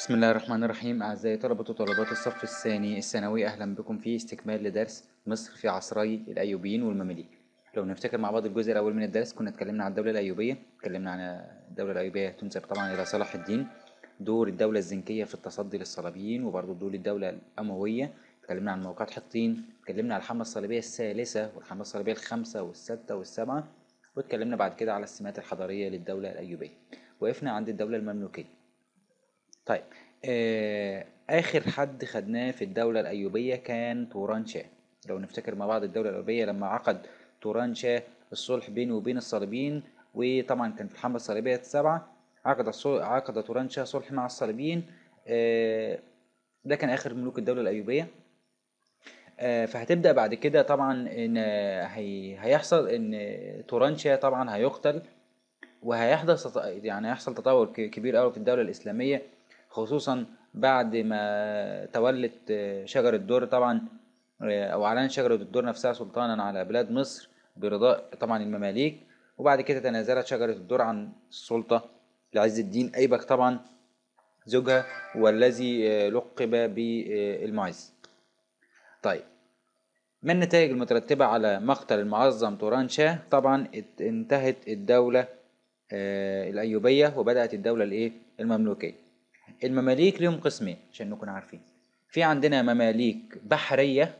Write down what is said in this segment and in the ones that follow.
بسم الله الرحمن الرحيم. أعزائي طلبة وطالبات الصف الثاني الثانوي، أهلا بكم في استكمال لدرس مصر في عصري الأيوبيين والمماليك. لو نفتكر مع بعض الجزء الأول من الدرس كنا اتكلمنا عن الدولة الأيوبية، اتكلمنا عن الدولة الأيوبية تنسب طبعا إلى صلاح الدين، دور الدولة الزنكية في التصدي للصليبيين، وبرضه دور الدولة الأموية. اتكلمنا عن موقعة حطين، اتكلمنا عن الحملة الصليبية الثالثة والحملة الصليبية الخامسة والسادسة والسابعة، واتكلمنا بعد كده على السمات الحضارية للدولة الأيوبية. وقفنا عند الدولة المملوكية. طيب، آخر حد خدناه في الدولة الأيوبية كان توران شاه. لو نفتكر مع بعض الدولة الأيوبية لما عقد توران شاه الصلح بينه وبين الصليبيين، وطبعا كان في الحملة الصليبية السابعة عقد توران شاه صلح مع الصليبيين. ده كان آخر ملوك الدولة الأيوبية. فهتبدأ بعد كده طبعا إن هيحصل إن توران شاه طبعا هيقتل، وهيحدث يعني هيحصل تطور كبير قوي في الدولة الإسلامية، خصوصا بعد ما تولت شجرة الدر طبعا، أو أعلنت شجرة الدر نفسها سلطانا على بلاد مصر برضاء طبعا المماليك. وبعد كده تنازلت شجرة الدر عن السلطة لعز الدين أيبك طبعا زوجها، والذي لقب بالمعز. طيب، ما النتائج المترتبة على مقتل المعظم توران شاه؟ طبعا انتهت الدولة الأيوبية وبدأت الدولة المملوكية. المماليك لهم قسمين عشان نكون عارفين. في عندنا مماليك بحرية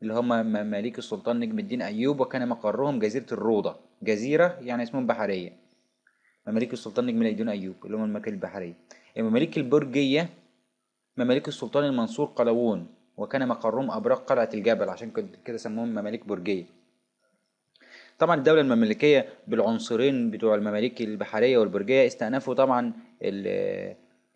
اللي هم مماليك السلطان نجم الدين أيوب، وكان مقرهم جزيرة الروضة، جزيرة يعني اسمهم بحرية. مماليك السلطان نجم الدين أيوب اللي هم المماليك البحرية. المماليك البرجية مماليك السلطان المنصور قلاوون، وكان مقرهم أبراج قلعة الجبل، عشان كده سموهم مماليك برجية. طبعا الدولة المملكية بالعنصرين بتوع المماليك البحرية والبرجية استأنفوا طبعا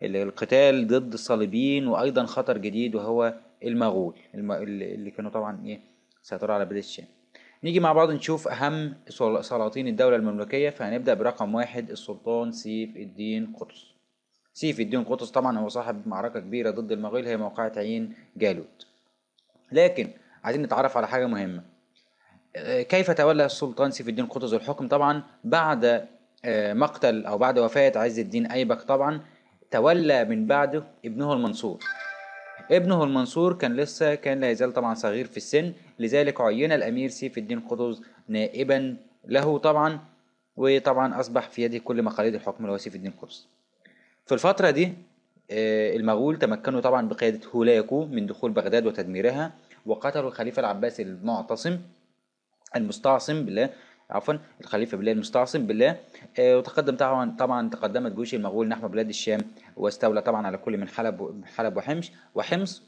القتال ضد الصليبيين، وأيضا خطر جديد وهو المغول اللي كانوا طبعا سيطروا على بلاد الشام. نيجي مع بعض نشوف أهم سلاطين الدولة المملوكية. فهنبدأ برقم 1 السلطان سيف الدين قطز. سيف الدين قطز طبعا هو صاحب معركة كبيرة ضد المغول، هي موقعة عين جالوت. لكن عايزين نتعرف على حاجة مهمة. كيف تولى السلطان سيف الدين قطز الحكم؟ طبعا بعد مقتل او بعد وفاة عز الدين ايبك طبعا تولى من بعده ابنه المنصور. ابنه المنصور كان لا يزال طبعا صغير في السن، لذلك عين الامير سيف الدين قطز نائبا له طبعا، وطبعا اصبح في يده كل مقاليد الحكم اللي هو سيف الدين قطز. في الفترة دي المغول تمكنوا طبعا بقيادة هولاكو من دخول بغداد وتدميرها، وقتلوا الخليفة العباسي المعتصم المستعصم بالله، عفوا الخليفة بالله المستعصم بالله. وتقدم طبعا تقدمت جيوش المغول نحو بلاد الشام، واستولى طبعا على كل من حلب وحمص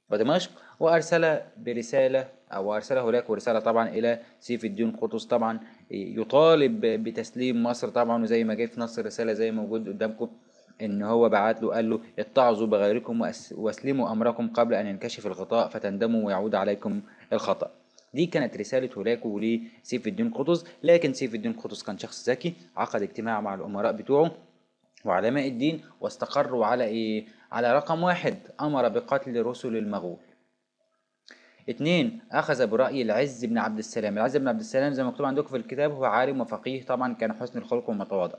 ودمشق. وارسل هناك رسالة طبعا الى سيف الدين قطز طبعا يطالب بتسليم مصر طبعا، وزي ما جه في نص الرسالة زي ما موجود قدامكم ان هو بعت له قال له اتعظوا بغيركم واسلموا امركم قبل ان ينكشف الغطاء فتندموا ويعود عليكم الخطأ. دي كانت رسالة هولاكو لسيف الدين قطز. لكن سيف الدين قطز كان شخص ذكي، عقد اجتماع مع الأمراء بتوعه وعلماء الدين، واستقروا على على رقم 1 أمر بقتل رسل المغول. 2 أخذ برأي العز بن عبد السلام. العز بن عبد السلام زي ما مكتوب عندكم في الكتاب هو عالم وفقيه طبعا، كان حسن الخلق ومتواضع.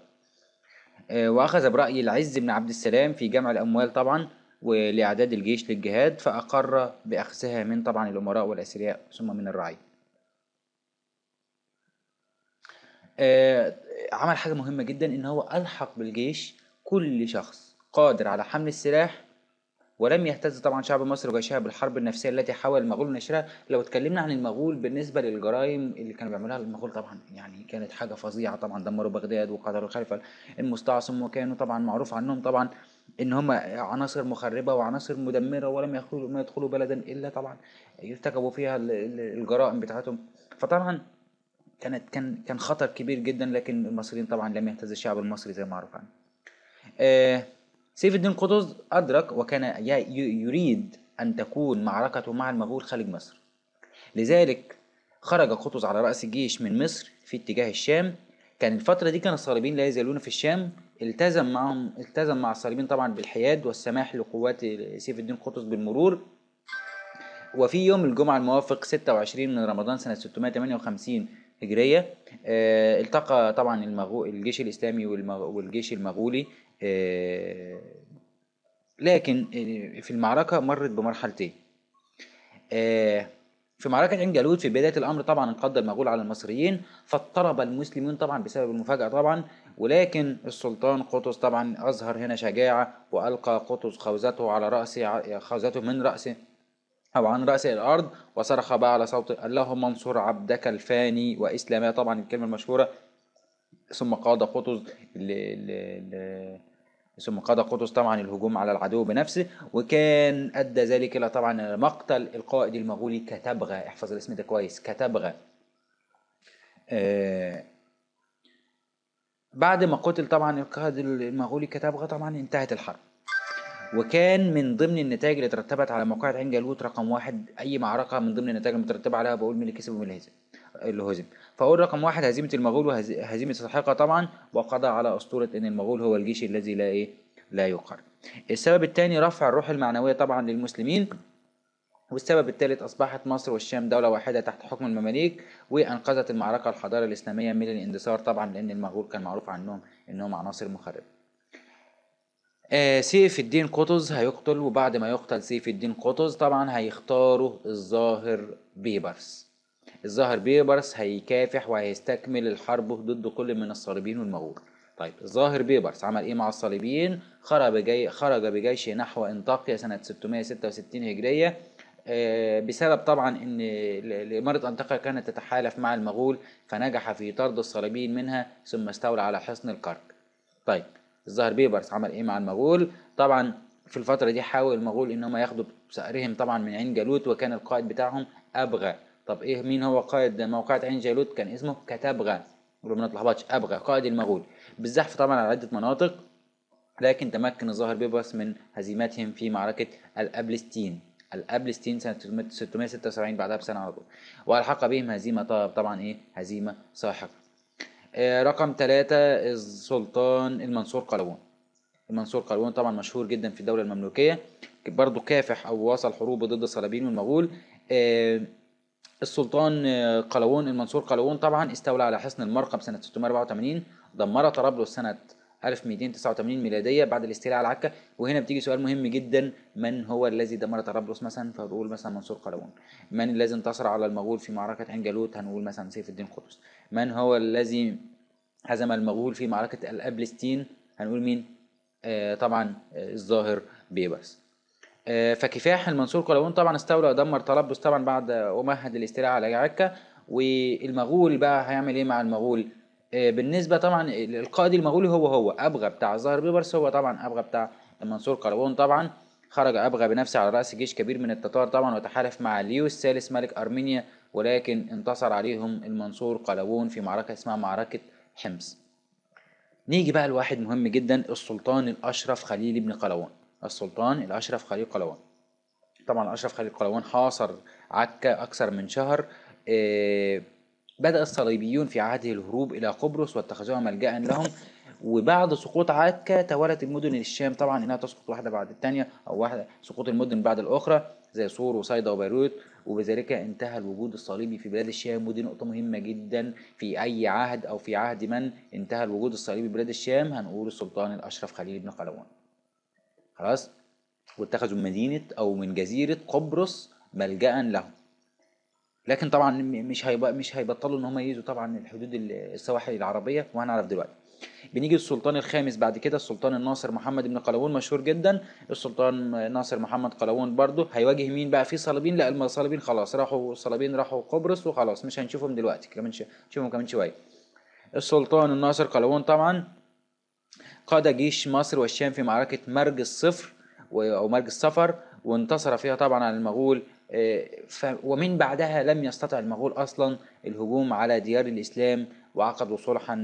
وأخذ برأي العز بن عبد السلام في جمع الأموال طبعا ولإعداد الجيش للجهاد، فأقر بأخذها من طبعا الأمراء والأثرياء ثم من الرعية. عمل حاجة مهمة جدا، ان هو ألحق بالجيش كل شخص قادر على حمل السلاح، ولم يهتز طبعا شعب مصر وجيشها بالحرب النفسية التي حاول المغول نشرها. لو اتكلمنا عن المغول بالنسبة للجرائم اللي كانوا بيعملوها المغول طبعا يعني كانت حاجة فظيعة طبعا. دمروا بغداد وقتلوا الخليفة المستعصم، وكانوا طبعا معروف عنهم طبعا ان هم عناصر مخربة وعناصر مدمرة، ولم يدخلوا بلدا الا طبعا يرتكبوا فيها الجرائم بتاعتهم. فطبعا كان خطر كبير جدا، لكن المصريين طبعا لم يهتز الشعب المصري زي ما معروف عنه. سيف الدين قطز أدرك وكان يريد أن تكون معركته مع المغول خارج مصر، لذلك خرج قطز على رأس الجيش من مصر في اتجاه الشام. كان الفترة دي كان الصليبيين لا يزالون في الشام، التزم مع الصليبيين طبعا بالحياد والسماح لقوات سيف الدين قطز بالمرور. وفي يوم الجمعة الموافق 26 من رمضان سنة 658 هجرية التقى طبعا الجيش الإسلامي والجيش المغولي لكن في المعركة مرت بمرحلتين. في معركة عين جالوت في بداية الأمر طبعا انقض المغول على المصريين، فاضطرب المسلمون طبعا بسبب المفاجأة طبعا، ولكن السلطان قطز طبعا أظهر هنا شجاعة، وألقى قطز خوذته على رأس خوذته من رأسه أو عن رأس الأرض، وصرخ بقى على صوت: اللهم انصر عبدك الفاني وإسلامه، طبعا الكلمة المشهورة. ثم قاد قطز ثم قاد قطز طبعا الهجوم على العدو بنفسه، وكان أدى ذلك إلى طبعا مقتل القائد المغولي كتبغة. احفظ الاسم ده كويس، كتبغة. آه بعد ما قتل طبعا القائد المغولي كتبغة طبعا انتهت الحرب. وكان من ضمن النتائج اللي ترتبت على موقعة عين جالوت رقم واحد، أي معركة من ضمن النتائج المترتبة عليها بقول مين اللي كسب ومين اللي هزم. اللي هزم، فأقول رقم واحد هزيمة المغول وهزيمة السحاقة طبعا، وقضى على أسطورة إن المغول هو الجيش الذي لا يقهر. السبب الثاني رفع الروح المعنوية طبعا للمسلمين. والسبب الثالث أصبحت مصر والشام دولة واحدة تحت حكم المماليك، وأنقذت المعركة الحضارة الإسلامية من الاندثار طبعا، لأن المغول كان معروف عنهم إنهم عناصر مخربة. سيف الدين قطز هيقتل، وبعد ما يقتل سيف الدين قطز طبعا هيختاروا الظاهر بيبرس. الظاهر بيبرس هيكافح وهيستكمل الحرب ضد كل من الصليبيين والمغول. طيب الظاهر بيبرس عمل ايه مع الصليبيين؟ خرج بجيش نحو انطاكيا سنة 666 هجرية، بسبب طبعا ان إمارة انطاكيا كانت تتحالف مع المغول، فنجح في طرد الصليبيين منها ثم استولى على حصن الكرك. طيب الظاهر بيبرس عمل ايه مع المغول؟ طبعا في الفترة دي حاول المغول ان هم ياخدوا بثأرهم طبعا من عين جالوت، وكان القائد بتاعهم أبغى. طب ايه مين هو قائد موقعة عين جالوت؟ كان اسمه كتبغى، ما نتلخبطش، أبغى قائد المغول بالزحف طبعا على عدة مناطق، لكن تمكن الظاهر بيبرس من هزيمتهم في معركة الأبلستين سنة 676 بعدها بسنة على طول، وألحق بهم هزيمة طبعا هزيمة ساحقة. رقم 3 السلطان المنصور قلاوون. المنصور قلاوون طبعا مشهور جدا في الدولة المملوكية، برضو كافح أو واصل حروب ضد الصليبيين والمغول. السلطان قلاوون المنصور قلاوون طبعا استولى على حصن المرقب سنة 684، دمر طرابلس سنة 1289 ميلادية بعد الاستيلاء على عكا. وهنا بتيجي سؤال مهم جدا: من هو الذي دمر طرابلس مثلا؟ فبقول مثلا منصور قلاوون. من الذي انتصر على المغول في معركة عين جالوت؟ هنقول مثلا سيف الدين قطز. من هو الذي هزم المغول في معركة الأبلستين؟ هنقول مين؟ طبعا الظاهر بيبرس. فكفاح المنصور قلاوون طبعا استولى ودمر طرابلس طبعا بعد ومهد الاستيلاء على عكا. والمغول بقى هيعمل ايه مع المغول؟ بالنسبه طبعا القائد المغولي هو ابغى بتاع الظاهر بيبرس، هو طبعا ابغى بتاع المنصور قلاوون. طبعا خرج ابغى بنفسه على راس جيش كبير من التتار طبعا، وتحالف مع ليو الثالث ملك ارمينيا، ولكن انتصر عليهم المنصور قلاوون في معركه اسمها معركه حمص. نيجي بقى لواحد مهم جدا، السلطان الاشرف خليل بن قلاوون. السلطان الاشرف خليل قلاوون طبعا الاشرف خليل قلاوون حاصر عكا اكثر من شهر. بدأ الصليبيون في عهده الهروب إلى قبرص واتخذوها ملجأ لهم، وبعد سقوط عكا توالت المدن الشام طبعا انها تسقط واحده بعد الثانيه، او واحده سقوط المدن بعد الاخرى زي صور وصيدا وبيروت، وبذلك انتهى الوجود الصليبي في بلاد الشام. ودي نقطه مهمه جدا في اي عهد، او في عهد من انتهى الوجود الصليبي في بلاد الشام هنقول السلطان الاشرف خليل بن قلاوون. خلاص، واتخذوا مدينه او من جزيره قبرص ملجأ لهم. لكن طبعا مش هيبطلوا ان هم يجوا طبعا الحدود السواحل العربيه، وهنعرف دلوقتي. بنيجي السلطان الخامس بعد كده، السلطان الناصر محمد بن قلاوون، مشهور جدا. السلطان ناصر محمد قلاوون برضه هيواجه مين بقى في صليبين؟ لا الصليبين خلاص راحوا، الصليبين راحوا قبرص وخلاص، مش هنشوفهم دلوقتي، كمان نشوفهم كمان شويه. السلطان الناصر قلاوون طبعا قاد جيش مصر والشام في معركة مرج الصفر أو مرج الصفر، وانتصر فيها طبعا على المغول. ومن بعدها لم يستطع المغول أصلا الهجوم على ديار الإسلام، وعقدوا صلحا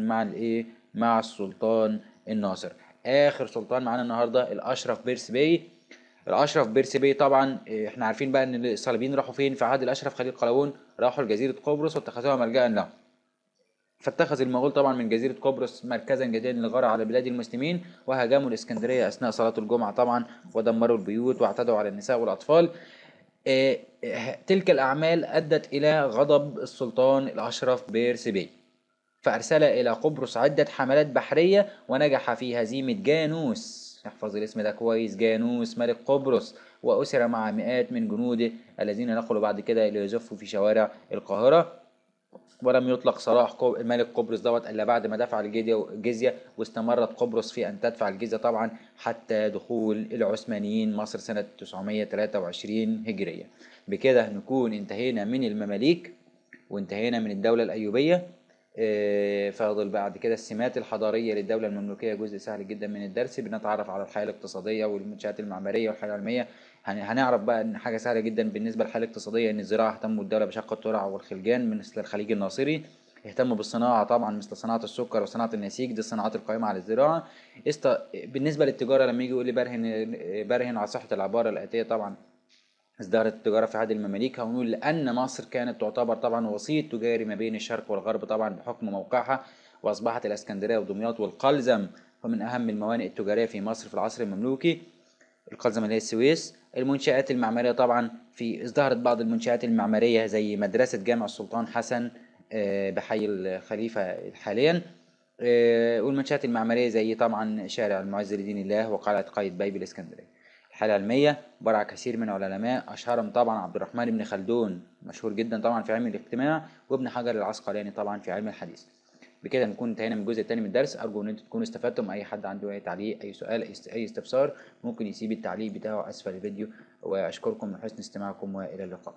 مع السلطان الناصر. آخر سلطان معانا النهاردة الأشرف بيرس بي. الأشرف بيرس بي طبعا احنا عارفين بقى ان الصليبيين راحوا فين في عهد الأشرف خليل قلاوون؟ راحوا لجزيرة قبرص واتخذوها ملجأ لهم. فاتخذ المغول طبعا من جزيرة قبرص مركزا جديدا للغارة على بلاد المسلمين، وهاجموا الإسكندرية أثناء صلاة الجمعة طبعا، ودمروا البيوت واعتدوا على النساء والأطفال. تلك الأعمال أدت إلى غضب السلطان الأشرف بيرس بي، فأرسل إلى قبرص عدة حملات بحرية، ونجح في هزيمة جانوس احفظ الاسم ده كويس، جانوس ملك قبرص، وأسر مع مئات من جنوده الذين نقلوا بعد كده ليزفوا في شوارع القاهرة. ولم يطلق سراح ملك قبرص دوت إلا بعد ما دفع الجزية، واستمرت قبرص في أن تدفع الجزية طبعا حتى دخول العثمانيين مصر سنة 923 هجرية. بكده نكون انتهينا من المماليك وانتهينا من الدولة الأيوبية. فاضل بعد كده السمات الحضارية للدولة المملوكية، جزء سهل جدا من الدرس. بنتعرف على الحياة الاقتصادية والمنشآت المعمارية والحياة العلمية. هنعرف بقى ان حاجة سهلة جدا بالنسبة للحياة الاقتصادية، ان الزراعة اهتموا الدولة بشق الترع والخلجان مثل الخليج الناصري. اهتموا بالصناعة طبعا مثل صناعة السكر وصناعة النسيج، دي الصناعات القائمة على الزراعة. بالنسبة للتجارة لما يجي يقول لي برهن على صحة العبارة الآتية، طبعا ازدهرت التجارة في عهد المماليك. هنقول لأن مصر كانت تعتبر طبعا وسيط تجاري ما بين الشرق والغرب طبعا بحكم موقعها، وأصبحت الإسكندرية ودمياط والقلزم ومن أهم الموانئ التجارية في مصر في العصر المملوكي. القلزم اللي هي السويس. المنشآت المعمارية طبعا ازدهرت بعض المنشآت المعمارية زي مدرسة جامع السلطان حسن بحي الخليفة حاليا. والمنشآت المعمارية زي طبعا شارع المعز لدين الله وقلعة قايتباي بالإسكندرية. الحالة العلمية برع كثير من العلماء، أشهرهم طبعا عبد الرحمن بن خلدون مشهور جدا طبعا في علم الاجتماع، وابن حجر العسقلاني طبعا في علم الحديث. بكده نكون انتهينا من الجزء الثاني من الدرس. أرجو إن انتم تكونوا استفدتم. أي حد عنده أي تعليق، أي سؤال، أي استفسار، ممكن يسيب التعليق بتاعه أسفل الفيديو. وأشكركم لحسن استماعكم وإلى اللقاء.